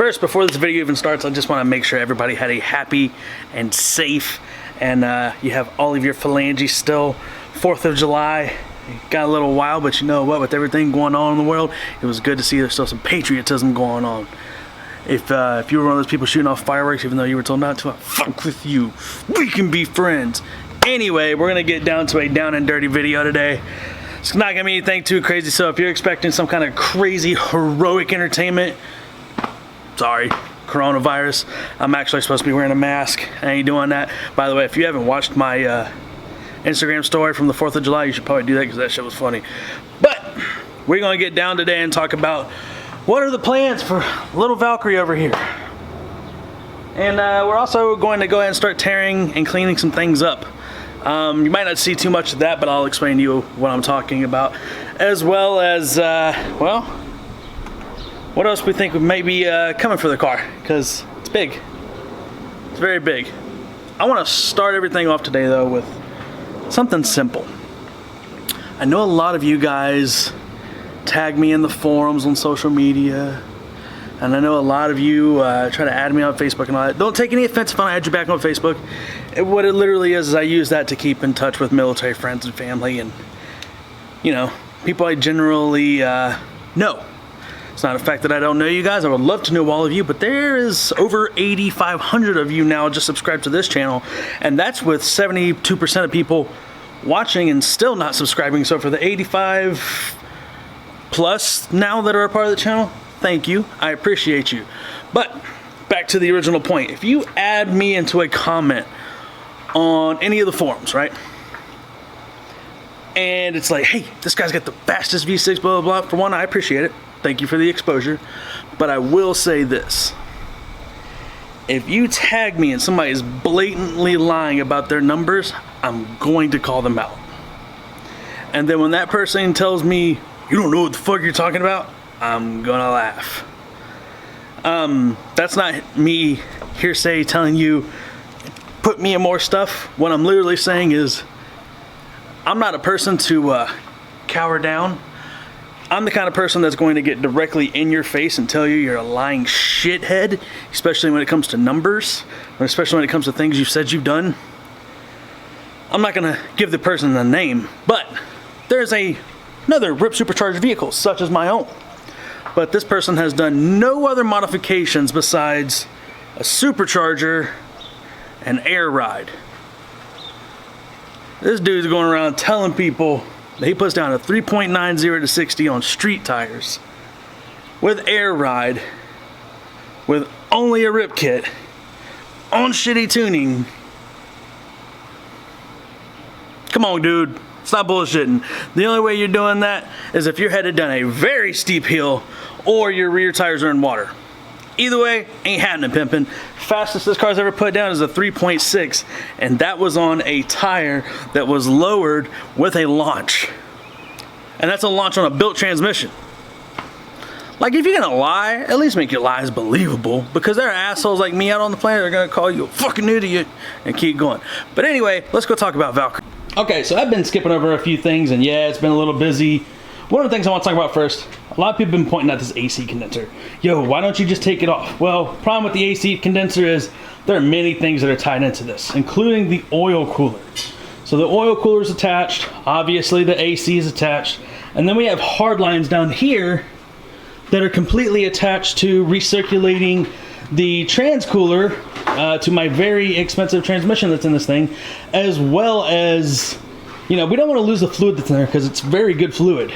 First, before this video even starts, I just want to make sure everybody had a happy and safe, and you have all of your phalanges still. 4th of July, got a little while, but you know what, with everything going on in the world, it was good to see there's still some patriotism going on. If you were one of those people shooting off fireworks, even though you were told not to, fuck with you. We can be friends. Anyway, we're gonna get down to a down and dirty video today. It's not gonna be anything too crazy, so if you're expecting some kind of crazy heroic entertainment, sorry, coronavirus. I'm actually supposed to be wearing a mask. I ain't doing that. By the way, if you haven't watched my Instagram story from the 4th of July, you should probably do that because that shit was funny. But we're gonna get down today and talk about what are the plans for little Valkyrie over here. And we're also going to go ahead and start tearing and cleaning some things up. You might not see too much of that, but I'll explain to you what I'm talking about. As well as, well, what else we think may be coming for the car, because it's big. It's very big. I want to start everything off today, though, with something simple. I know a lot of you guys tag me in the forums on social media, and I know a lot of you try to add me on Facebook and all that. Don't take any offense if I add you back on Facebook. What it literally is I use that to keep in touch with military friends and family and, you know, people I generally know. It's not a fact that I don't know you guys. I would love to know all of you, but there is over 8,500 of you now just subscribed to this channel, and that's with 72% of people watching and still not subscribing. So for the 85 plus now that are a part of the channel, thank you. I appreciate you. But back to the original point. If you add me into a comment on any of the forums, right? And it's like, hey, this guy's got the fastest V6, blah, blah, blah. For one, I appreciate it. Thank you for the exposure. But I will say this. If you tag me and somebody is blatantly lying about their numbers, I'm going to call them out. And then when that person tells me, you don't know what the fuck you're talking about, I'm gonna laugh. That's not me hearsay telling you, put me in more stuff. What I'm literally saying is, I'm not a person to cower down. I'm the kind of person that's going to get directly in your face and tell you you're a lying shithead, especially when it comes to numbers, especially when it comes to things you've said you've done. I'm not gonna give the person a name, but there's another Ripp Supercharged vehicle, such as my own. But this person has done no other modifications besides a supercharger and air ride. This dude's going around telling people that he puts down a 3.90 to 60 on street tires with air ride, with only a rip kit, on shitty tuning. Come on, dude. Stop bullshitting. The only way you're doing that is if you're headed down a very steep hill or your rear tires are in water. Either way, ain't happening, pimpin'. Fastest this car's ever put down is a 3.6, and that was on a tire that was lowered with a launch. And that's a launch on a built transmission. Like, if you're gonna lie, at least make your lies believable, because there are assholes like me out on the planet that are gonna call you a fucking idiot and keep going. But anyway, let's go talk about Valkyrie. Okay, so I've been skipping over a few things, and yeah, it's been a little busy. One of the things I want to talk about first, a lot of people have been pointing at this AC condenser. Yo, why don't you just take it off? Well, problem with the AC condenser is there are many things that are tied into this, including the oil cooler. So the oil cooler is attached, obviously the AC is attached, and then we have hard lines down here that are completely attached to recirculating the trans cooler to my very expensive transmission that's in this thing, as well as, you know, we don't want to lose the fluid that's in there because it's very good fluid.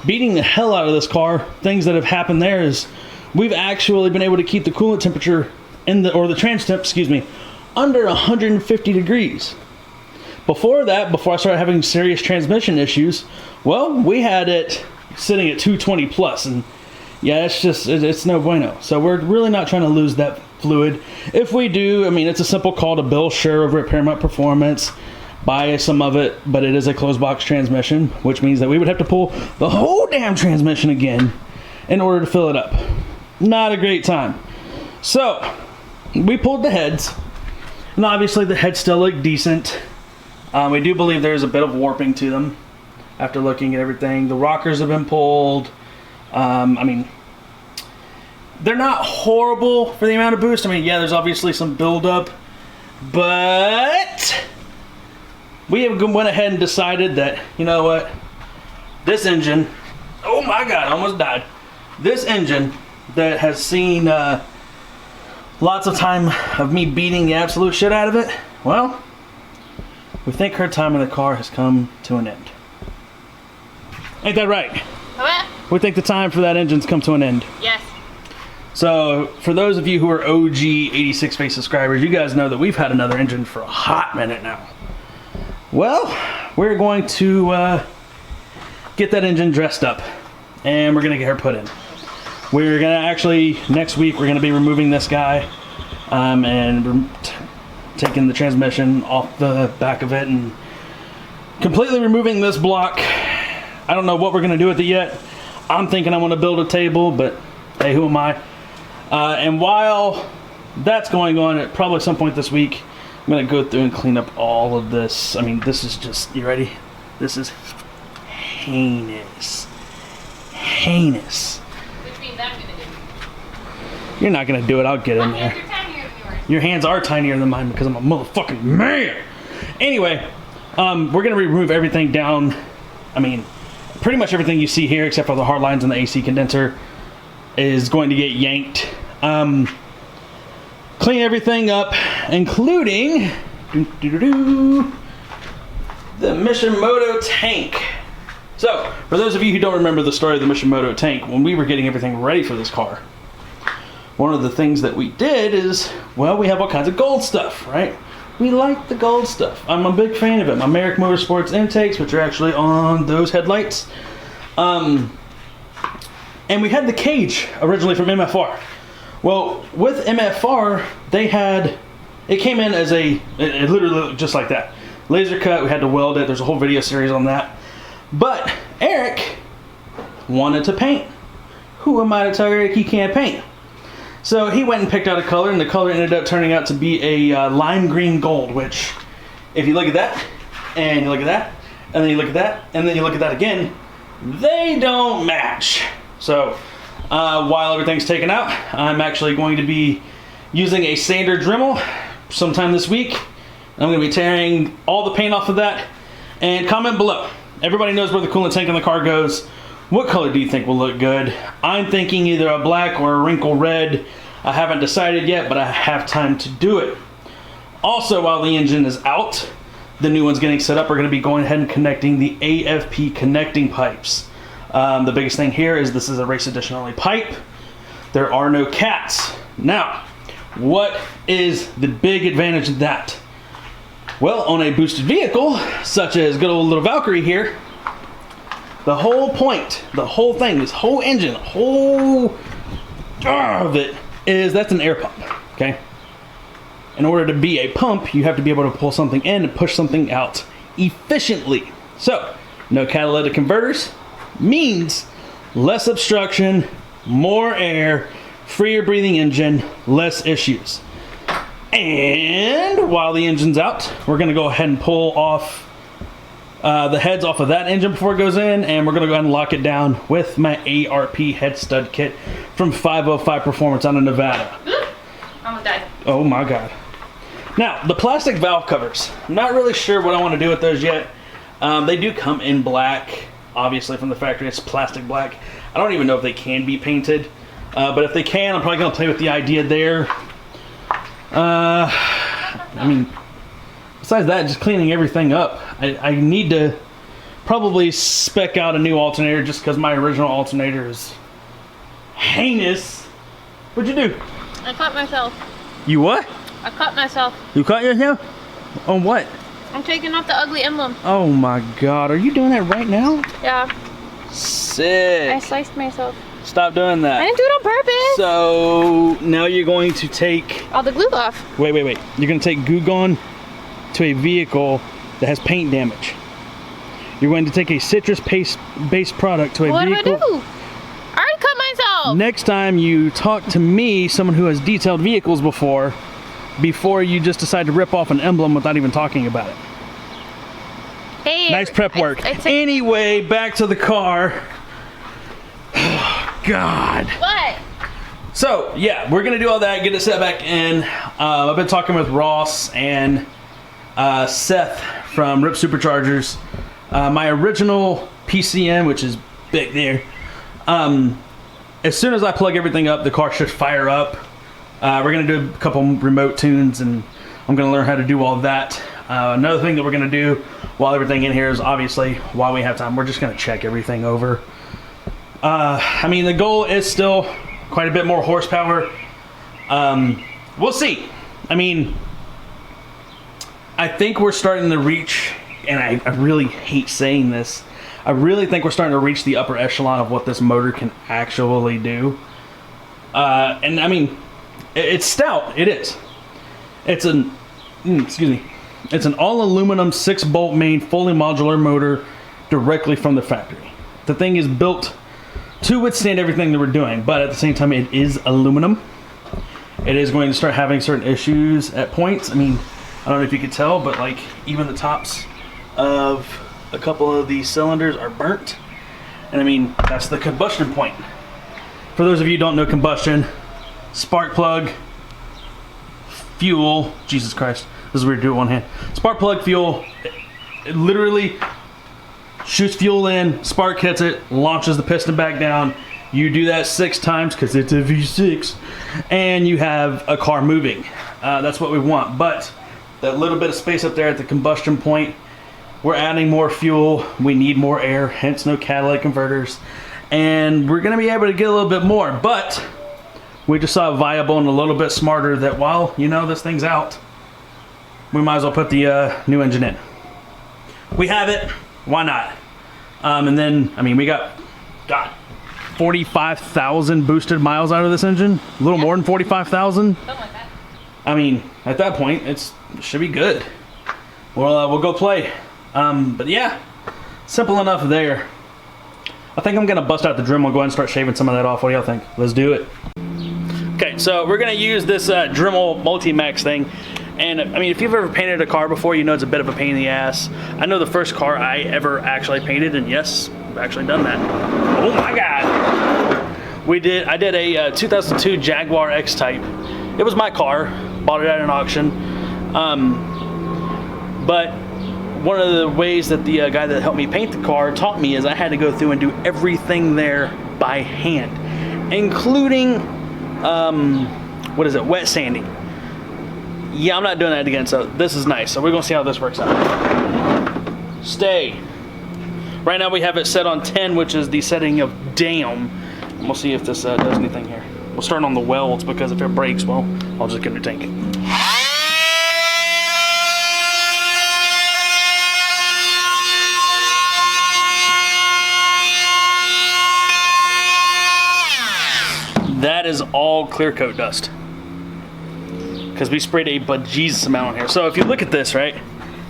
Beating the hell out of this car, things that have happened there is we've actually been able to keep the coolant temperature or the trans temp, excuse me, under 150 degrees. Before that, before I started having serious transmission issues, well, we had it sitting at 220 plus, and yeah, it's no bueno. So we're really not trying to lose that fluid. If we do, I mean, it's a simple call to Bill Scher over at Paramount Performance. Buy some of it, but it is a closed box transmission, which means that we would have to pull the whole damn transmission again in order to fill it up. Not a great time. So we pulled the heads, and obviously the heads still look decent. We do believe there's a bit of warping to them after looking at everything. The rockers have been pulled. I mean, They're not horrible for the amount of boost. I mean, yeah, there's obviously some buildup, but we have went ahead and decided that, you know what, this engine, oh my God, I almost died. This engine that has seen lots of time of me beating the absolute shit out of it, well, we think her time in the car has come to an end. Ain't that right? What? We think the time for that engine's come to an end. Yes. So, for those of you who are OG 86 Face subscribers, you guys know that we've had another engine for a hot minute now. Well, we're going to get that engine dressed up, and we're going to get her put in. We're going to actually, next week, we're going to be removing this guy, and taking the transmission off the back of it, and completely removing this block. I don't know what we're going to do with it yet. I'm thinking I want to build a table, but hey, who am I? And while that's going on, at probably some point this week, I'm going to go through and clean up all of this. I mean, this is just, you ready? This is heinous. Heinous. Which means I'm going to do it. You're not going to do it. I'll get in there. My hands are tinier than yours. Your hands are tinier than mine because I'm a motherfucking man. Anyway, we're going to remove everything down. I mean, pretty much everything you see here, except for the hard lines and the AC condenser, is going to get yanked. Clean everything up, including the Mishimoto tank. So, for those of you who don't remember the story of the Mishimoto tank, when we were getting everything ready for this car, one of the things that we did is, well, we have all kinds of gold stuff, right? We like the gold stuff. I'm a big fan of it. My Merrick Motorsports intakes, which are actually on those headlights. And we had the cage originally from MFR. Well, with MFR, they had, it came in as it literally looked just like that. Laser cut, we had to weld it. There's a whole video series on that. But Eric wanted to paint. Who am I to tell Eric he can't paint? So he went and picked out a color, and the color ended up turning out to be a lime green gold, which, if you look at that, and you look at that, and then you look at that, and then you look at that again, they don't match. So, while everything's taken out, I'm actually going to be using a sander Dremel sometime this week. I'm going to be tearing all the paint off of that. And comment below. Everybody knows where the coolant tank in the car goes. What color do you think will look good? I'm thinking either a black or a wrinkle red. I haven't decided yet, but I have time to do it. Also, while the engine is out, the new one's getting set up. We're going to be going ahead and connecting the AFP connecting pipes. The biggest thing here is this is a race edition only pipe. There are no cats. Now, what is the big advantage of that? Well, on a boosted vehicle, such as good old little Valkyrie here, the whole point, the whole thing, this whole engine, the whole of it is that's an air pump, okay? In order to be a pump, you have to be able to pull something in and push something out efficiently. So, no catalytic converters means less obstruction, more air, freer breathing engine, less issues. And while the engine's out, we're going to go ahead and pull off the heads off of that engine before it goes in, and we're going to go ahead and lock it down with my ARP head stud kit from 505 Performance out of Nevada. Almost died. Oh my God. Now, the plastic valve covers. I'm not really sure what I want to do with those yet. They do come in black. Obviously, from the factory, it's plastic black. I don't even know if they can be painted. But if they can, I'm probably going to play with the idea there. I mean, besides that, just cleaning everything up. I need to probably spec out a new alternator just because my original alternator is heinous. What'd you do? I cut myself. You what? I cut myself. You cut yourself? On what? I'm taking off the ugly emblem. Oh my God, are you doing that right now? Yeah. Sick. I sliced myself. Stop doing that. I didn't do it on purpose. So now you're going to take all the glue off. Wait. You're going to take Goo Gone to a vehicle that has paint damage. You're going to take a citrus-based product to a vehicle. What do I do? I already cut myself. Next time you talk to me, someone who has detailed vehicles before you just decide to rip off an emblem without even talking about it. Hey, nice prep work. Anyway, back to the car. Oh, God. What? So yeah, we're gonna do all that, get it set back in. I've been talking with Ross and Seth from Ripp Supercharged. My original PCM, which is big there. As soon as I plug everything up, the car should fire up. We're gonna do a couple remote tunes, and I'm gonna learn how to do all that. Another thing that we're gonna do while everything in here is, obviously, while we have time, we're just gonna check everything over. I mean, the goal is still quite a bit more horsepower. We'll see. I mean, I think we're starting to reach, and I really hate saying this, I really think we're starting to reach the upper echelon of what this motor can actually do. And I mean, it's stout. It is. It's an, excuse me. It's an all aluminum 6-bolt main, fully modular motor directly from the factory. The thing is built to withstand everything that we're doing, but at the same time, it is aluminum. It is going to start having certain issues at points. I mean, I don't know if you could tell, but like even the tops of a couple of these cylinders are burnt. And I mean, that's the combustion point. For those of you who don't know combustion, spark plug, fuel, Jesus Christ, this is weird to do it one hand. Spark plug, fuel, it literally shoots fuel in, spark hits it, launches the piston back down. You do that 6 times because it's a V6, and you have a car moving. That's what we want. But that little bit of space up there at the combustion point, we're adding more fuel. We need more air, hence no catalytic converters. And we're going to be able to get a little bit more. But we just saw viable and a little bit smarter that while, you know, this thing's out, we might as well put the new engine in. We have it. Why not? And then, I mean, we got 45,000 boosted miles out of this engine. A little more than 45,000. Something like that. I mean, at that point, it should be good. We'll go play. But yeah, simple enough there. I think I'm gonna bust out the Dremel and go ahead and start shaving some of that off. What do y'all think? Let's do it. Okay, so we're gonna use this Dremel Multi-Max thing. And I mean, if you've ever painted a car before, you know it's a bit of a pain in the ass. I know the first car I ever actually painted, and yes, I've actually done that. Oh my God. I did a 2002 Jaguar X-Type. It was my car, bought it at an auction. But one of the ways that the guy that helped me paint the car taught me is I had to go through and do everything there by hand, including, what is it, wet sanding. Yeah, I'm not doing that again, so this is nice. So we're gonna see how this works out. Stay. Right now we have it set on 10, which is the setting of down. And we'll see if this does anything here. We'll start on the welds, because if it breaks, well, I'll just get a new tank. That is all clear coat dust, because we sprayed a bejesus amount on here. So if you look at this, right,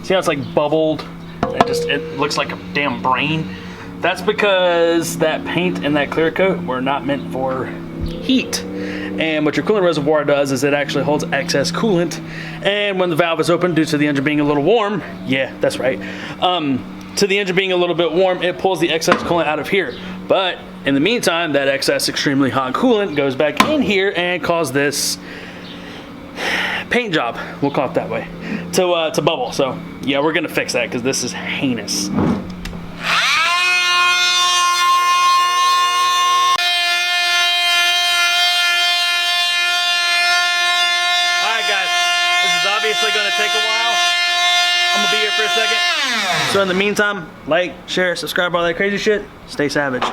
see how it's like bubbled? It looks like a damn brain. That's because that paint and that clear coat were not meant for heat. And what your coolant reservoir does is it actually holds excess coolant. And when the valve is open, due to the engine being a little warm, yeah, that's right, to the engine being a little bit warm, it pulls the excess coolant out of here. But in the meantime, that excess extremely hot coolant goes back in here and causes this paint job, we'll call it that way, to bubble. So yeah, we're gonna fix that because this is heinous. Alright guys, this is obviously gonna take a while. I'm gonna be here for a second. So in the meantime, like, share, subscribe, all that crazy shit. Stay savage.